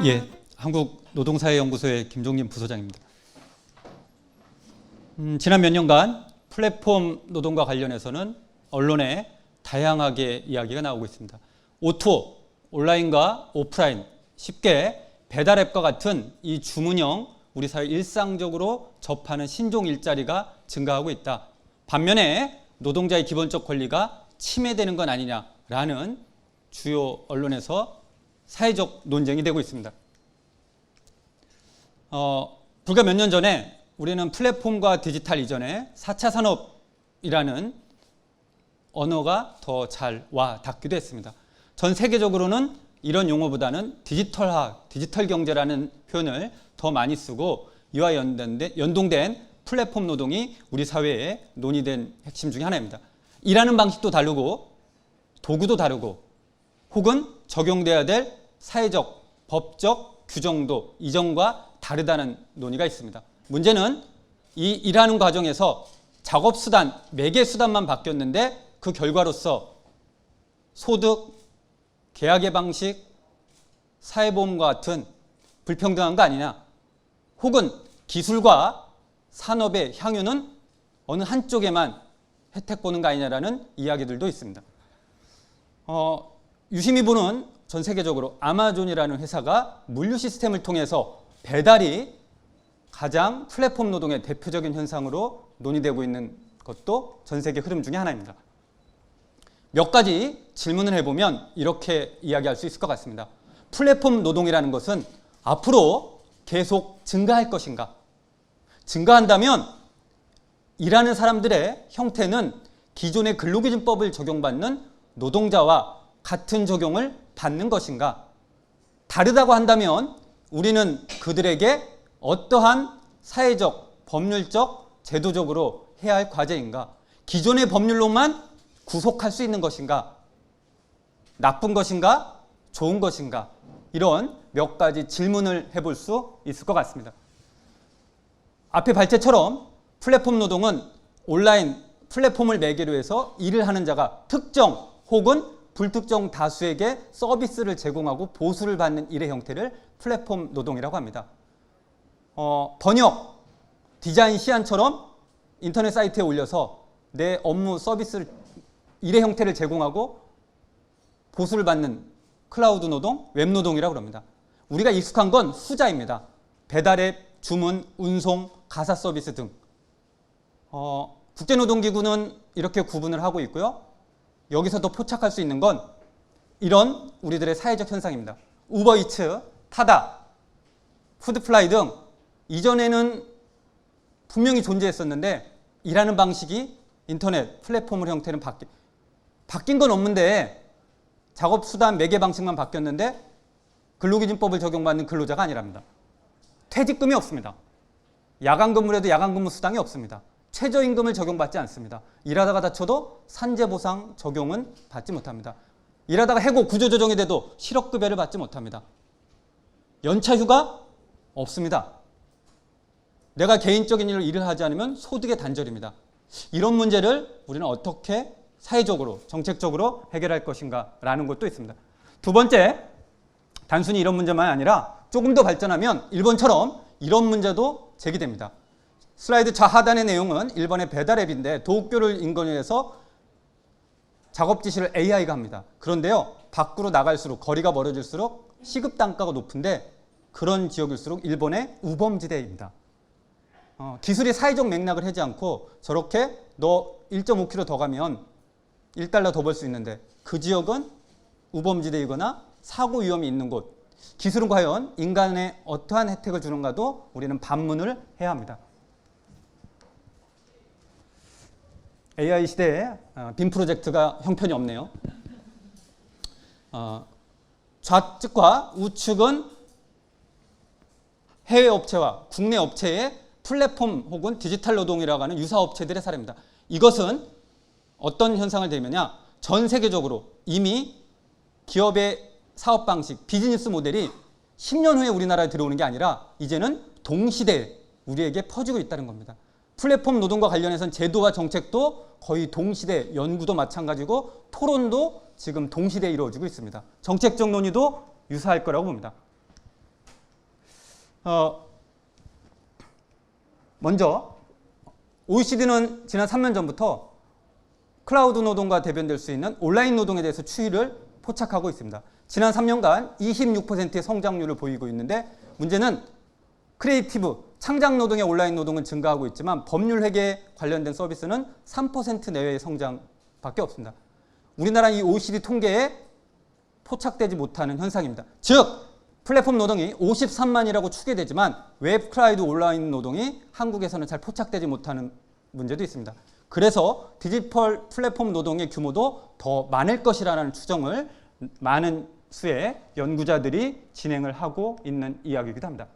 예, 한국노동사회연구소의 김종진 부소장입니다. 지난 몇 년간 플랫폼 노동과 관련해서는 언론에 다양하게 이야기가 나오고 있습니다. O2O, 온라인과 오프라인, 쉽게 배달앱과 같은 이 주문형 우리 사회 일상적으로 접하는 신종 일자리가 증가하고 있다. 반면에 노동자의 기본적 권리가 침해되는 건 아니냐라는 주요 언론에서 사회적 논쟁이 되고 있습니다. 불과 몇 년 전에 우리는 플랫폼과 디지털 이전에 4차 산업이라는 언어가 더 잘 와 닿기도 했습니다. 전 세계적으로는 이런 용어보다는 디지털화, 디지털 경제라는 표현을 더 많이 쓰고 이와 연동된 플랫폼 노동이 우리 사회에 논의된 핵심 중에 하나입니다. 일하는 방식도 다르고 도구도 다르고 혹은 적용돼야 될 사회적, 법적 규정도 이전과 다르다는 논의가 있습니다. 문제는 이 일하는 과정에서 작업수단, 매개수단만 바뀌었는데 그 결과로서 소득, 계약의 방식, 사회보험과 같은 불평등한 거 아니냐, 혹은 기술과 산업의 향유는 어느 한쪽에만 혜택 보는 거 아니냐라는 이야기들도 있습니다. 유심히 보는 전 세계적으로 아마존이라는 회사가 물류 시스템을 통해서 배달이 가장 플랫폼 노동의 대표적인 현상으로 논의되고 있는 것도 전 세계 흐름 중에 하나입니다. 몇 가지 질문을 해보면 이렇게 이야기할 수 있을 것 같습니다. 플랫폼 노동이라는 것은 앞으로 계속 증가할 것인가? 증가한다면 일하는 사람들의 형태는 기존의 근로기준법을 적용받는 노동자와 같은 적용을 받는 것인가? 다르다고 한다면 우리는 그들에게 어떠한 사회적, 법률적, 제도적으로 해야 할 과제인가? 기존의 법률로만 구속할 수 있는 것인가? 나쁜 것인가? 좋은 것인가? 이런 몇 가지 질문을 해볼 수 있을 것 같습니다. 앞의 발제처럼 플랫폼 노동은 온라인 플랫폼을 매개로 해서 일을 하는 자가 특정 혹은 불특정 다수에게 서비스를 제공하고 보수를 받는 일의 형태를 플랫폼 노동이라고 합니다. 번역, 디자인 시안처럼 인터넷 사이트에 올려서 내 업무 서비스를 일의 형태를 제공하고 보수를 받는 클라우드 노동, 웹 노동이라고 합니다. 우리가 익숙한 건 후자입니다. 배달앱, 주문, 운송, 가사 서비스 등. 국제노동기구는 이렇게 구분을 하고 있고요. 여기서 더 포착할 수 있는 건 이런 우리들의 사회적 현상입니다. 우버이츠, 타다, 푸드플라이 등 이전에는 분명히 존재했었는데 일하는 방식이 인터넷 플랫폼 형태는 바뀐 건 없는데 작업수단 매개 방식만 바뀌었는데 근로기준법을 적용받는 근로자가 아니랍니다. 퇴직금이 없습니다. 야간 근무를 해도 야간 근무 수당이 없습니다. 최저임금을 적용받지 않습니다. 일하다가 다쳐도 산재보상 적용은 받지 못합니다. 일하다가 해고 구조조정이 돼도 실업급여를 받지 못합니다. 연차휴가 없습니다. 내가 개인적인 일을 하지 않으면 소득의 단절입니다. 이런 문제를 우리는 어떻게 사회적으로, 정책적으로 해결할 것인가 라는 것도 있습니다. 두 번째, 단순히 이런 문제만 아니라 조금 더 발전하면 일본처럼 이런 문제도 제기됩니다. 슬라이드 좌하단의 내용은 일본의 배달앱인데 도쿄를 인근으로 해서 작업 지시를 AI가 합니다. 그런데요, 밖으로 나갈수록 거리가 멀어질수록 시급 단가가 높은데 그런 지역일수록 일본의 우범지대입니다. 기술이 사회적 맥락을 하지 않고 저렇게 너 1.5km 더 가면 1달러 더 벌 수 있는데 그 지역은 우범지대이거나 사고 위험이 있는 곳. 기술은 과연 인간에 어떠한 혜택을 주는가도 우리는 반문을 해야 합니다. AI 시대에 빔 프로젝트가 형편이 없네요. 좌측과 우측은 해외 업체와 국내 업체의 플랫폼 혹은 디지털 노동이라고 하는 유사 업체들의 사례입니다. 이것은 어떤 현상을 대면냐? 전 세계적으로 이미 기업의 사업 방식, 비즈니스 모델이 10년 후에 우리나라에 들어오는 게 아니라 이제는 동시대에 우리에게 퍼지고 있다는 겁니다. 플랫폼 노동과 관련해서는 제도와 정책도 거의 동시대, 연구도 마찬가지고 토론도 지금 동시대에 이루어지고 있습니다. 정책적 논의도 유사할 거라고 봅니다. 먼저 OECD는 지난 3년 전부터 클라우드 노동과 대변될 수 있는 온라인 노동에 대해서 추이를 포착하고 있습니다. 지난 3년간 26%의 성장률을 보이고 있는데 문제는 크리에이티브, 창작 노동의 온라인 노동은 증가하고 있지만 법률 회계 관련된 서비스는 3% 내외의 성장밖에 없습니다. 우리나라 이 OECD 통계에 포착되지 못하는 현상입니다. 즉 플랫폼 노동이 53만이라고 추계되지만 웹 클라우드 온라인 노동이 한국에서는 잘 포착되지 못하는 문제도 있습니다. 그래서 디지털 플랫폼 노동의 규모도 더 많을 것이라는 추정을 많은 수의 연구자들이 진행을 하고 있는 이야기이기도 합니다.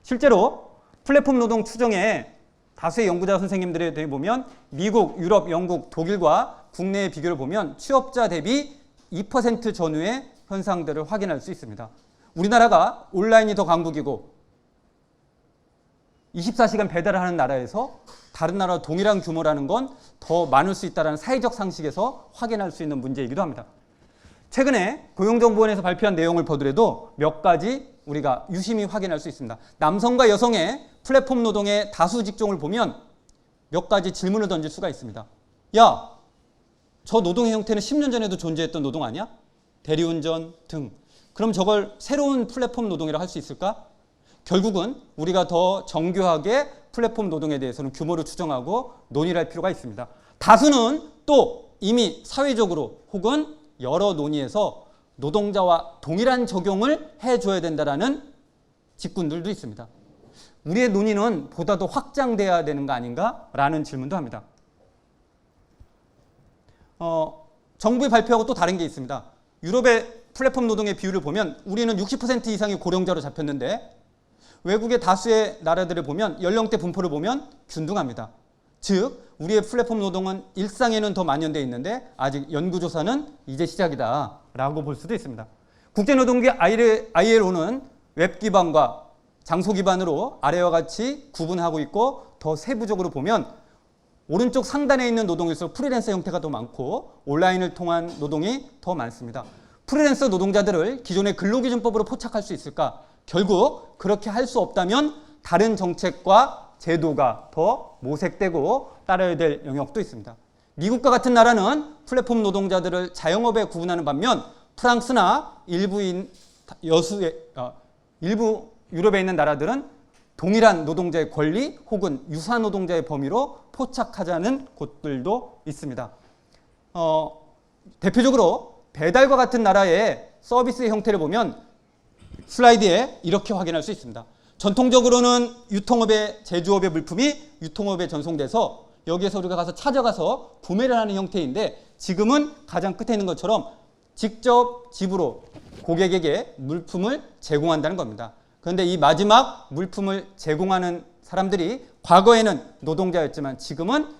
실제로 플랫폼 노동 추정에 다수의 연구자 선생님들에 대해 보면 미국, 유럽, 영국, 독일과 국내의 비교를 보면 취업자 대비 2% 전후의 현상들을 확인할 수 있습니다. 우리나라가 온라인이 더 강국이고 24시간 배달을 하는 나라에서 다른 나라와 동일한 규모라는 건 더 많을 수 있다는 사회적 상식에서 확인할 수 있는 문제이기도 합니다. 최근에 고용정보원에서 발표한 내용을 보더라도 몇 가지 우리가 유심히 확인할 수 있습니다. 남성과 여성의 플랫폼 노동의 다수 직종을 보면 몇 가지 질문을 던질 수가 있습니다. 야, 저 노동의 형태는 10년 전에도 존재했던 노동 아니야? 대리운전 등. 그럼 저걸 새로운 플랫폼 노동이라고 할 수 있을까? 결국은 우리가 더 정교하게 플랫폼 노동에 대해서는 규모를 추정하고 논의를 할 필요가 있습니다. 다수는 또 이미 사회적으로 혹은 여러 논의에서 노동자와 동일한 적용을 해줘야 된다는 직군들도 있습니다. 우리의 논의는 보다 더 확장돼야 되는 거 아닌가라는 질문도 합니다. 정부의 발표하고 또 다른 게 있습니다. 유럽의 플랫폼 노동의 비율을 보면 우리는 60% 이상이 고령자로 잡혔는데 외국의 다수의 나라들을 보면 연령대 분포를 보면 균등합니다. 즉 우리의 플랫폼 노동은 일상에는 더 만연되어 있는데 아직 연구조사는 이제 시작이다라고 볼 수도 있습니다. 국제노동기 ILO는 웹 기반과 장소 기반으로 아래와 같이 구분하고 있고 더 세부적으로 보면 오른쪽 상단에 있는 노동일수록 프리랜서 형태가 더 많고 온라인을 통한 노동이 더 많습니다. 프리랜서 노동자들을 기존의 근로기준법으로 포착할 수 있을까? 결국 그렇게 할 수 없다면 다른 정책과 제도가 더 모색되고 따라야 될 영역도 있습니다. 미국과 같은 나라는 플랫폼 노동자들을 자영업에 구분하는 반면 프랑스나 일부 유럽에 있는 나라들은 동일한 노동자의 권리 혹은 유사 노동자의 범위로 포착하자는 곳들도 있습니다. 대표적으로 배달과 같은 나라의 서비스의 형태를 보면 슬라이드에 이렇게 확인할 수 있습니다. 전통적으로는 유통업의 제조업의 물품이 유통업에 전송돼서 여기에서 우리가 가서 찾아가서 구매를 하는 형태인데 지금은 가장 끝에 있는 것처럼 직접 집으로 고객에게 물품을 제공한다는 겁니다. 그런데 이 마지막 물품을 제공하는 사람들이 과거에는 노동자였지만 지금은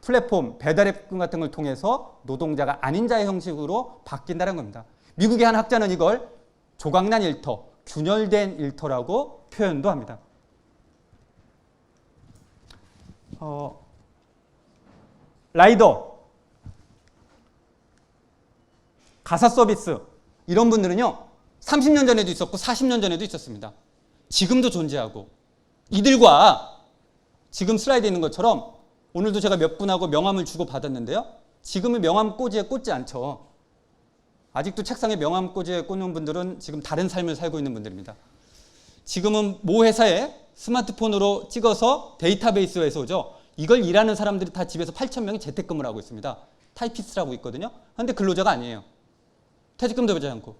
플랫폼, 배달앱 같은 걸 통해서 노동자가 아닌 자의 형식으로 바뀐다는 겁니다. 미국의 한 학자는 이걸 조각난 일터, 균열된 일터라고 표현도 합니다. 라이더, 가사 서비스 이런 분들은요 30년 전에도 있었고 40년 전에도 있었습니다. 지금도 존재하고 이들과 지금 슬라이드에 있는 것처럼 오늘도 제가 몇 분하고 명함을 주고 받았는데요. 지금은 명함 꽂이에 꽂지 않죠. 아직도 책상에 명함 꽂이에 꽂는 분들은 지금 다른 삶을 살고 있는 분들입니다. 지금은 모 회사에 스마트폰으로 찍어서 데이터베이스에서 오죠. 이걸 일하는 사람들이 다 집에서 8,000명이 재택근무를 하고 있습니다. 타이피스트라고 있거든요. 그런데 근로자가 아니에요. 퇴직금도 받지 않고.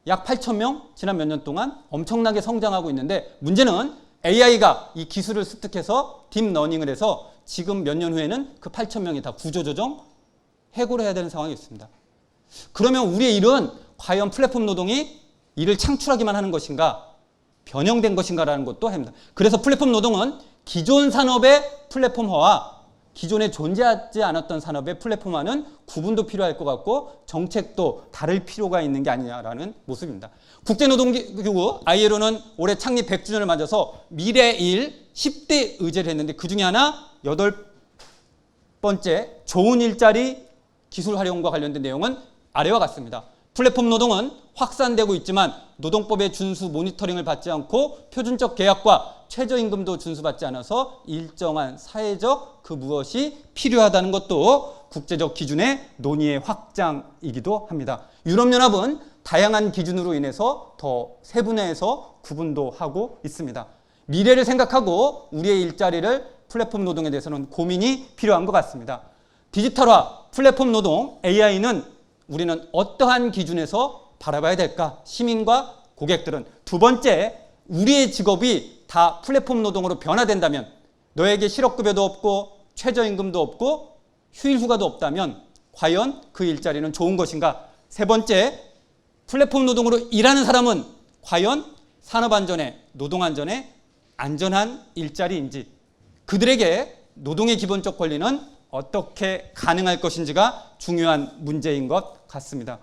약 8,000명 지난 몇 년 동안 엄청나게 성장하고 있는데 문제는 AI가 이 기술을 습득해서 딥러닝을 해서 지금 몇 년 후에는 그 8,000명이 다 구조조정, 해고를 해야 되는 상황이 있습니다. 그러면 우리의 일은 과연 플랫폼 노동이 일을 창출하기만 하는 것인가 변형된 것인가라는 것도 합니다. 그래서 플랫폼 노동은 기존 산업의 플랫폼화와 기존에 존재하지 않았던 산업의 플랫폼화는 구분도 필요할 것 같고 정책도 다를 필요가 있는 게 아니냐라는 모습입니다. 국제노동기구 ILO는 올해 창립 100주년을 맞아서 미래 일 10대 의제를 했는데 그 중에 하나 8번째 좋은 일자리 기술 활용과 관련된 내용은 아래와 같습니다. 플랫폼 노동은 확산되고 있지만 노동법의 준수 모니터링을 받지 않고 표준적 계약과 최저임금도 준수받지 않아서 일정한 사회적 그 무엇이 필요하다는 것도 국제적 기준의 논의의 확장이기도 합니다. 유럽연합은 다양한 기준으로 인해서 더 세분화해서 구분도 하고 있습니다. 미래를 생각하고 우리의 일자리를 플랫폼 노동에 대해서는 고민이 필요한 것 같습니다. 디지털화, 플랫폼 노동, AI는 우리는 어떠한 기준에서 바라봐야 될까? 시민과 고객들은. 두 번째, 우리의 직업이 다 플랫폼 노동으로 변화된다면 너에게 실업급여도 없고 최저임금도 없고 휴일휴가도 없다면 과연 그 일자리는 좋은 것인가? 세 번째, 플랫폼 노동으로 일하는 사람은 과연 산업안전에, 노동안전에 안전한 일자리인지, 그들에게 노동의 기본적 권리는 어떻게 가능할 것인지가 중요한 문제인 것 같습니다.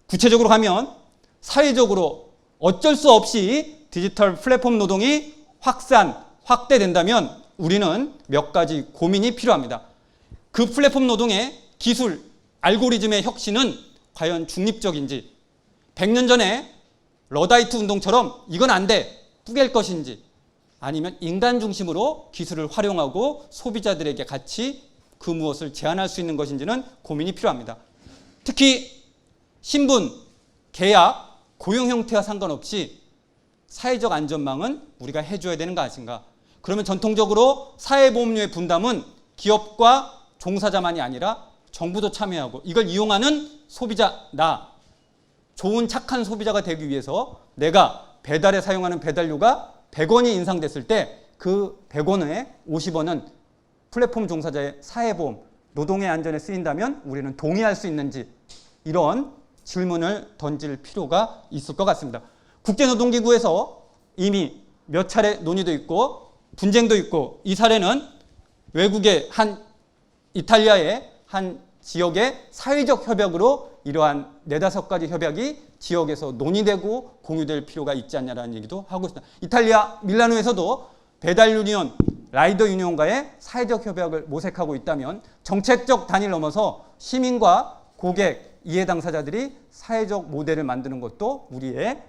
구체적으로 가면 사회적으로 어쩔 수 없이 디지털 플랫폼 노동이 확대된다면 우리는 몇 가지 고민이 필요합니다. 그 플랫폼 노동의 기술, 알고리즘의 혁신은 과연 중립적인지, 100년 전에 러다이트 운동처럼 이건 안 돼, 뿌갤 것인지, 아니면 인간 중심으로 기술을 활용하고 소비자들에게 같이 그 무엇을 제한할 수 있는 것인지는 고민이 필요합니다. 특히 신분, 계약, 고용 형태와 상관없이 사회적 안전망은 우리가 해줘야 되는 거 아닌가. 그러면 전통적으로 사회보험료의 분담은 기업과 종사자만이 아니라 정부도 참여하고 이걸 이용하는 소비자, 좋은 착한 소비자가 되기 위해서 내가 배달에 사용하는 배달료가 100원이 인상됐을 때 그 100원에 50원은 플랫폼 종사자의 사회보험, 노동의 안전에 쓰인다면 우리는 동의할 수 있는지, 이런 질문을 던질 필요가 있을 것 같습니다. 국제노동기구에서 이미 몇 차례 논의도 있고 분쟁도 있고, 이 사례는 외국의 이탈리아의 한 지역의 사회적 협약으로 이러한 4-5가지 협약이 지역에서 논의되고 공유될 필요가 있지 않냐라는 얘기도 하고 있습니다. 이탈리아 밀라노에서도 배달 유니온, 라이더 유니온과의 사회적 협약을 모색하고 있다면 정책적 단위를 넘어서 시민과 고객, 이해 당사자들이 사회적 모델을 만드는 것도 우리의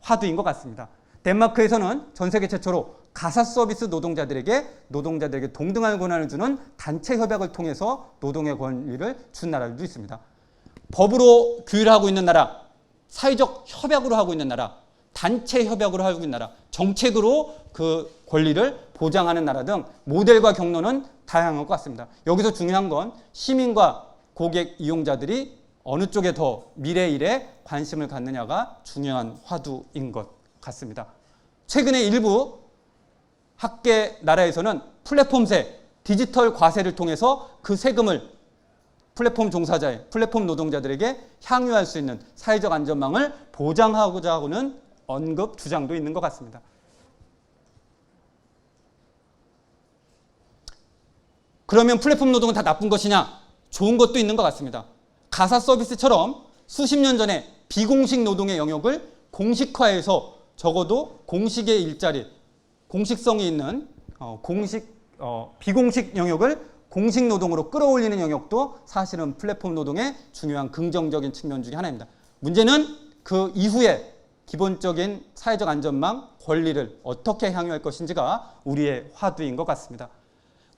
화두인 것 같습니다. 덴마크에서는 전 세계 최초로 가사 서비스 노동자들에게 동등한 권한을 주는 단체 협약을 통해서 노동의 권리를 준 나라들도 있습니다. 법으로 규율하고 있는 나라, 사회적 협약으로 하고 있는 나라, 단체 협약으로 하고 있는 나라, 정책으로 그 권리를 보장하는 나라 등 모델과 경로는 다양한 것 같습니다. 여기서 중요한 건 시민과 고객 이용자들이 어느 쪽에 더 미래 일에 관심을 갖느냐가 중요한 화두인 것 같습니다. 최근에 일부 학계 나라에서는 플랫폼세, 디지털 과세를 통해서 그 세금을 플랫폼 종사자의, 플랫폼 노동자들에게 향유할 수 있는 사회적 안전망을 보장하고자 하고는 언급, 주장도 있는 것 같습니다. 그러면 플랫폼 노동은 다 나쁜 것이냐? 좋은 것도 있는 것 같습니다. 가사 서비스처럼 수십 년 전에 비공식 노동의 영역을 공식화해서 적어도 공식의 일자리, 공식성이 있는 비공식 영역을 공식 노동으로 끌어올리는 영역도 사실은 플랫폼 노동의 중요한 긍정적인 측면 중에 하나입니다. 문제는 그 이후에 기본적인 사회적 안전망, 권리를 어떻게 향유할 것인지가 우리의 화두인 것 같습니다.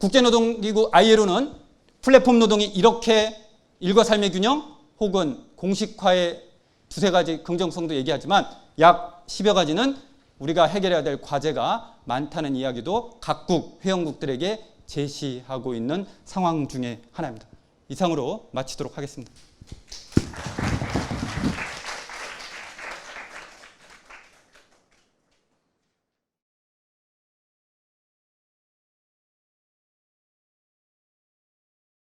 국제노동기구 ILO는 플랫폼 노동이 이렇게 일과 삶의 균형 혹은 공식화의 2-3가지 긍정성도 얘기하지만 약 10여 가지는 우리가 해결해야 될 과제가 많다는 이야기도 각국 회원국들에게 제시하고 있는 상황 중에 하나입니다. 이상으로 마치도록 하겠습니다.